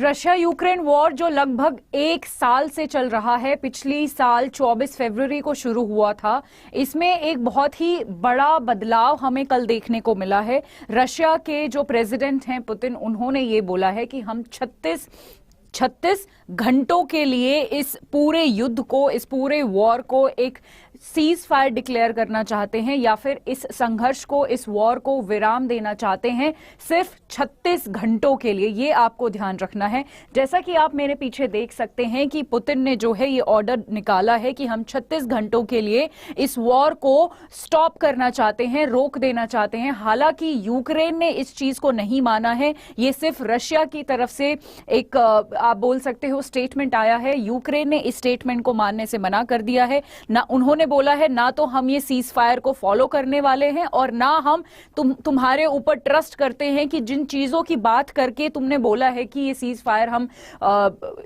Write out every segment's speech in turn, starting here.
Russia Ukraine war जो लगभग एक साल से चल रहा है, पिछली साल 24 फरवरी को शुरू हुआ था, इसमें एक बहुत ही बड़ा बदलाव हमें कल देखने को मिला है। रशिया के जो प्रेसिडेंट हैं पुतिन, उन्होंने ये बोला है कि हम 36 घंटों के लिए इस पूरे युद्ध को, इस पूरे वॉर को एक सीज फायर डिक्लेयर करना चाहते हैं, या फिर इस संघर्ष को, इस वॉर को विराम देना चाहते हैं सिर्फ 36 घंटों के लिए। ये आपको ध्यान रखना है। जैसा कि आप मेरे पीछे देख सकते हैं कि पुतिन ने जो है ये ऑर्डर निकाला है कि हम 36 घंटों के लिए इस वॉर को स्टॉप करना चाहते हैं, रोक देना चाहते हैं। हालांकि यूक्रेन ने इस चीज को नहीं माना है। ये सिर्फ रशिया की तरफ से एक आप बोल सकते हो स्टेटमेंट आया है। यूक्रेन ने इस स्टेटमेंट को मानने से मना कर दिया है। ना उन्होंने बोला है ना तो हम ये सीज फायर को फॉलो करने वाले हैं, और ना हम तुम्हारे ऊपर ट्रस्ट करते हैं कि जिन चीजों की बात करके तुमने बोला है कि ये सीज फायर हम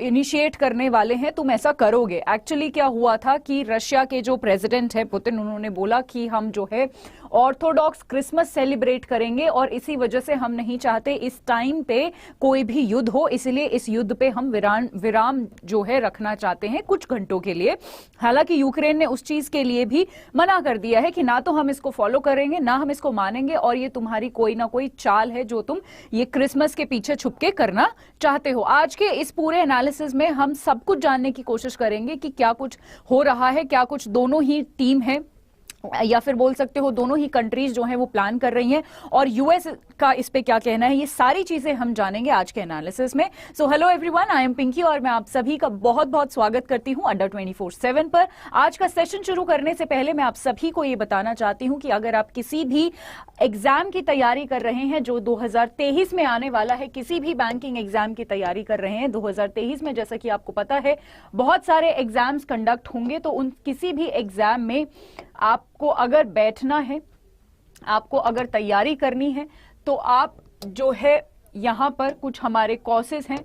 इनिशिएट करने वाले हैं, तुम ऐसा करोगे। एक्चुअली क्या हुआ था कि रशिया के जो प्रेसिडेंट है पुतिन, उन्होंने बोला कि हम जो है ऑर्थोडॉक्स क्रिसमस सेलिब्रेट करेंगे, और इसी वजह से हम नहीं चाहते इस टाइम पे कोई भी युद्ध हो, इसलिए इस युद्ध पे हम विराम जो है रखना चाहते हैं कुछ घंटों के लिए। हालांकि यूक्रेन ने उस चीज के लिए भी मना कर दिया है कि ना तो हम इसको फॉलो करेंगे, ना हम इसको मानेंगे, और ये तुम्हारी कोई ना कोई चाल है जो तुम ये क्रिसमस के पीछे छुप के करना चाहते हो। आज के इस पूरे एनालिसिस में हम सब कुछ जानने की कोशिश करेंगे कि क्या कुछ हो रहा है, क्या कुछ दोनों ही टीम है, या फिर बोल सकते हो दोनों ही कंट्रीज जो हैं वो प्लान कर रही हैं, और यूएस का इस पे क्या कहना है, ये सारी चीजें हम जानेंगे आज के एनालिसिस में। So hello everyone, I am Pinky और मैं आप सभी का बहुत बहुत स्वागत करती हूं अड्डा 24/7 पर। आज का सेशन शुरू करने से पहले मैं आप सभी को ये बताना चाहती हूं कि अगर आप किसी भी एग्जाम की तैयारी कर रहे हैं जो 2023 में आने वाला है, किसी भी बैंकिंग एग्जाम की तैयारी कर रहे हैं 2023 में, जैसा कि आपको पता है बहुत सारे एग्जाम्स कंडक्ट होंगे, तो उन किसी भी एग्जाम में आपको अगर बैठना है, आपको अगर तैयारी करनी है, तो आप जो है यहाँ पर कुछ हमारे कोर्सेज हैं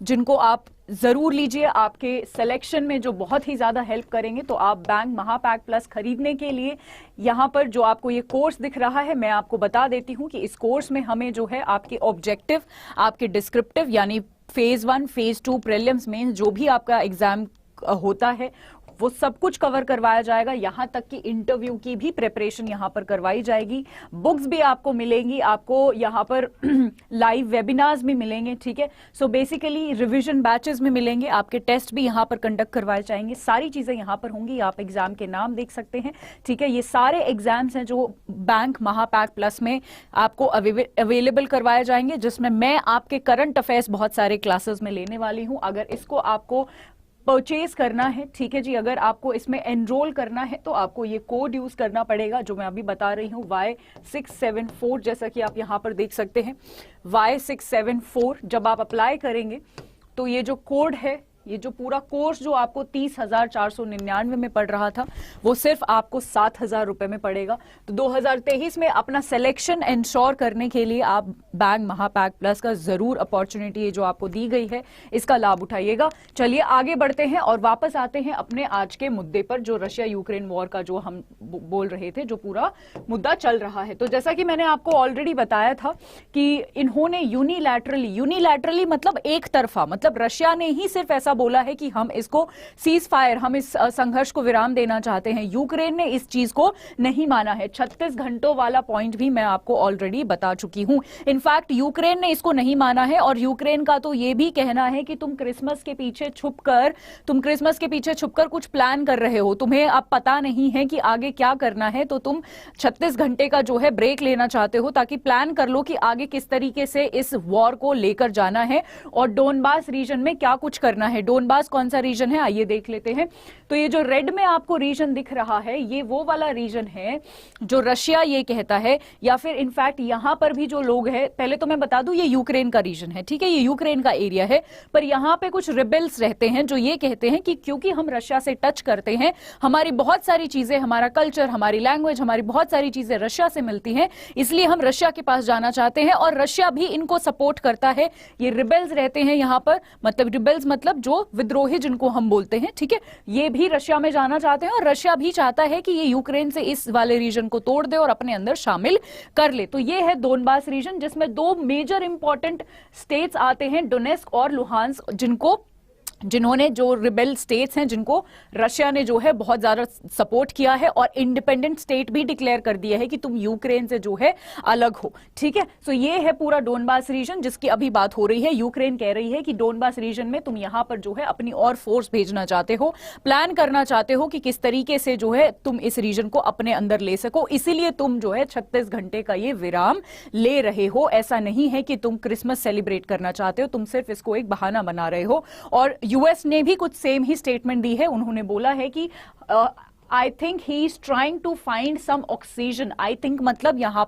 जिनको आप जरूर लीजिए। आपके सिलेक्शन में जो बहुत ही ज्यादा हेल्प करेंगे। तो आप बैंक महापैक प्लस खरीदने के लिए यहाँ पर जो आपको ये कोर्स दिख रहा है, मैं आपको बता देती हूँ कि इस कोर्स में हमें जो है आपके ऑब्जेक्टिव, आपके डिस्क्रिप्टिव यानी फेज 1, फेज 2, प्रीलिम्स, मेंस, जो भी आपका एग्जाम होता है वो सब कुछ कवर करवाया जाएगा। यहां तक कि इंटरव्यू की भी प्रिपरेशन यहां पर करवाई जाएगी। बुक्स भी आपको मिलेंगी, आपको यहां पर लाइव वेबिनार्स भी मिलेंगे, ठीक है। सो बेसिकली रिवीजन बैचेस में मिलेंगे, आपके टेस्ट भी यहां पर कंडक्ट करवाए जाएंगे, सारी चीजें यहां पर होंगी। आप एग्जाम के नाम देख सकते हैं, ठीक है। ये सारे एग्जाम्स हैं जो बैंक महापैक प्लस में आपको अवेलेबल करवाए जाएंगे, जिसमें मैं आपके करंट अफेयर्स बहुत सारे क्लासेस में लेने वाली हूं। अगर इसको आपको परचेज करना है, ठीक है जी, अगर आपको इसमें एनरोल करना है तो आपको ये कोड यूज करना पड़ेगा जो मैं अभी बता रही हूँ, Y674, जैसा कि आप यहाँ पर देख सकते हैं Y674। जब आप अप्लाई करेंगे तो ये जो कोड है, ये जो पूरा कोर्स जो आपको 30,499 में पड़ रहा था, वो सिर्फ आपको 7,000 रुपए में पड़ेगा। तो 2023 में अपना सिलेक्शन इंश्योर करने के लिए आप बैंक महापैक प्लस का जरूर अपॉर्चुनिटी जो आपको दी गई है, इसका लाभ उठाइएगा। चलिए आगे बढ़ते हैं और वापस आते हैं अपने आज के मुद्दे पर, जो रशिया यूक्रेन वॉर का जो हम बोल रहे थे, जो पूरा मुद्दा चल रहा है। तो जैसा कि मैंने आपको ऑलरेडी बताया था कि इन्होंने यूनिलैटरली मतलब एक तरफा, मतलब रशिया ने ही सिर्फ ऐसा बोला है कि हम इसको सीज फायर, हम इस संघर्ष को विराम देना चाहते हैं। यूक्रेन ने इस चीज को नहीं माना है। 36 घंटों वाला पॉइंट भी मैं आपको ऑलरेडी बता चुकी हूं। इनफैक्ट यूक्रेन ने इसको नहीं माना है, और यूक्रेन का तो यह भी कहना है कि तुम क्रिसमस के पीछे छुपकर कुछ प्लान कर रहे हो, तुम्हें अब पता नहीं है कि आगे क्या करना है, तो तुम 36 घंटे का जो है ब्रेक लेना चाहते हो ताकि प्लान कर लो कि आगे किस तरीके से इस वॉर को लेकर जाना है और डोनबास रीजन में क्या कुछ करना है। डोनबास कौन सा रीजन है, आइए देख लेते हैं। तो ये जो रेड में आपको रीजन दिख रहा है, ये वो वाला रीजन है जो रशिया ये कहता है, या फिर इनफैक्ट यहां पर भी जो लोग हैं, पहले तो मैं बता दूं ये यूक्रेन का रीजन है, ठीक है, ये यूक्रेन का एरिया है, पर यहां पे कुछ रिबेल्स रहते हैं जो ये कहते हैं कि क्योंकि हम रशिया से टच करते हैं, हमारी बहुत सारी चीजें, हमारा कल्चर, हमारी लैंग्वेज, हमारी बहुत सारी चीजें रशिया से मिलती हैं, इसलिए हम रशिया के पास जाना चाहते हैं, और रशिया भी इनको सपोर्ट करता है। ये रिबेल्स रहते हैं यहां पर, मतलब रिबेल्स मतलब जो जो विद्रोही जिनको हम बोलते हैं, ठीक है, ये भी रशिया में जाना चाहते हैं और रशिया भी चाहता है कि ये यूक्रेन से इस वाले रीजन को तोड़ दे और अपने अंदर शामिल कर ले। तो ये है डोनबास रीजन, जिसमें दो मेजर इंपॉर्टेंट स्टेट्स आते हैं, डोनेस्क और लुहांस्क, जिन्होंने जो रिबेल स्टेट्स हैं जिनको रशिया ने जो है बहुत ज्यादा सपोर्ट किया है और इंडिपेंडेंट स्टेट भी डिक्लेयर कर दिया है कि तुम यूक्रेन से जो है अलग हो, ठीक है। सो ये है पूरा डोनबास रीजन जिसकी अभी बात हो रही है। यूक्रेन कह रही है कि डोनबास रीजन में तुम यहां पर जो है अपनी और फोर्स भेजना चाहते हो, प्लान करना चाहते हो कि किस तरीके से जो है तुम इस रीजन को अपने अंदर ले सको, इसीलिए तुम जो है 36 घंटे का ये विराम ले रहे हो। ऐसा नहीं है कि तुम क्रिसमस सेलिब्रेट करना चाहते हो, तुम सिर्फ इसको एक बहाना बना रहे हो। और यूएस ने भी कुछ सेम ही स्टेटमेंट दी है, उन्होंने बोला है कि I think he is trying to find some oxygen. I think मतलब यहां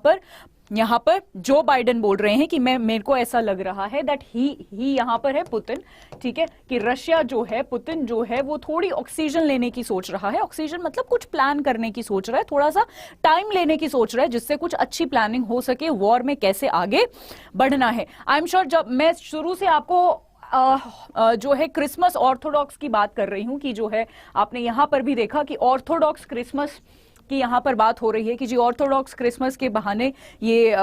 पर जो बाइडेन बोल रहे हैं कि मेरे को ऐसा लग रहा है दैट ही यहां पर है पुतिन, ठीक है, कि रशिया जो है, पुतिन जो है वो थोड़ी ऑक्सीजन लेने की सोच रहा है। ऑक्सीजन मतलब कुछ प्लान करने की सोच रहा है, थोड़ा सा टाइम लेने की सोच रहा है, जिससे कुछ अच्छी प्लानिंग हो सके वॉर में कैसे आगे बढ़ना है। आई एम श्योर जब मैं शुरू से आपको जो है क्रिसमस ऑर्थोडॉक्स की बात कर रही हूं कि जो है आपने यहां पर भी देखा कि ऑर्थोडॉक्स क्रिसमस की यहां पर बात हो रही है कि जी ऑर्थोडॉक्स क्रिसमस के बहाने ये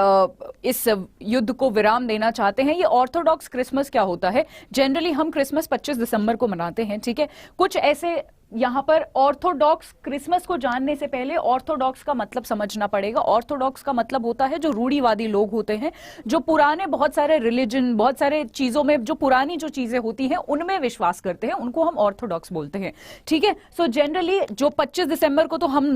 इस युद्ध को विराम देना चाहते हैं। ये ऑर्थोडॉक्स क्रिसमस क्या होता है? जनरली हम क्रिसमस 25 दिसंबर को मनाते हैं, ठीक है। कुछ ऐसे यहां पर ऑर्थोडॉक्स क्रिसमस को जानने से पहले ऑर्थोडॉक्स का मतलब समझना पड़ेगा। ऑर्थोडॉक्स का मतलब होता है जो रूढ़िवादी लोग होते हैं, जो पुराने बहुत सारे रिलीजन, बहुत सारे चीजों में जो पुरानी जो चीजें होती हैं उनमें विश्वास करते हैं, उनको हम ऑर्थोडॉक्स बोलते हैं, ठीक है। सो जनरली जो 25 दिसंबर को तो हम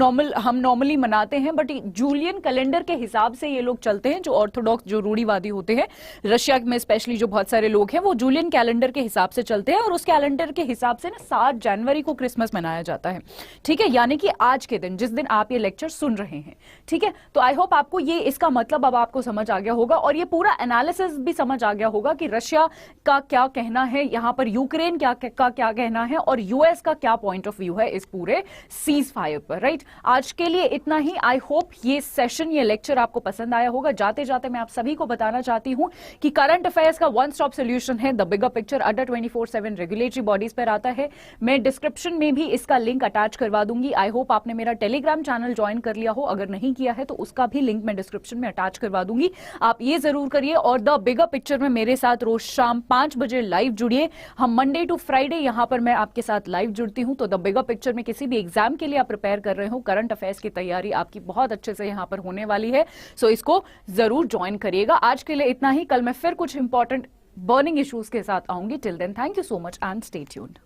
नॉर्मली मनाते हैं, बट जूलियन कैलेंडर के हिसाब से ये लोग चलते हैं, जो ऑर्थोडॉक्स जो रूढ़िवादी होते हैं रशिया में स्पेशली जो बहुत सारे लोग हैं वो जूलियन कैलेंडर के हिसाब से चलते हैं और उस कैलेंडर के हिसाब से ना 7 जनवरी को क्रिसमस मनाया जाता है, ठीक है, यानी कि आज के दिन जिस दिन आप ये लेक्चर सुन रहे हैं, ठीक है। तो आई होप आपको ये इसका मतलब अब आपको समझ आ गया होगा और ये पूरा एनालिसिस भी समझ आ गया होगा कि रशिया का क्या कहना है, यहां पर यूक्रेन का क्या कहना है और यूएस का क्या पॉइंट ऑफ व्यू है इस पूरे सीज फायर पर, राइट। आज के लिए इतना ही। आई होप ये सेशन, ये लेक्चर आपको पसंद आया होगा। जाते जाते मैं आप सभी को बताना चाहती हूं कि करंट अफेयर्स का वन स्टॉप सोल्यूशन है द बिगर पिक्चर, अड्डा 24/7 रेगुलेटरी बॉडीज पर आता है। मैं डिस्क्रिप्शन में भी इसका लिंक अटैच करवा दूंगी। आई होप आपने मेरा टेलीग्राम चैनल ज्वाइन कर लिया हो, अगर नहीं किया है तो उसका भी लिंक मैं डिस्क्रिप्शन में अटैच करवा दूंगी, आप ये जरूर करिए। और द बिगर पिक्चर में मेरे साथ रोज शाम 5 बजे लाइव जुड़िए। हम मंडे टू फ्राइडे यहां पर मैं आपके साथ लाइव जुड़ती हूं। तो द बिगर पिक्चर में किसी भी एग्जाम के लिए आप प्रिपेयर कर रहे हो, करंट अफेयर्स की तैयारी आपकी बहुत अच्छे से यहां पर होने वाली है, सो इसको जरूर ज्वाइन करिएगा। आज के लिए इतना ही, कल मैं फिर कुछ इंपॉर्टेंट बर्निंग इश्यूज के साथ आऊंगी। Till then thank you so much and stay tuned.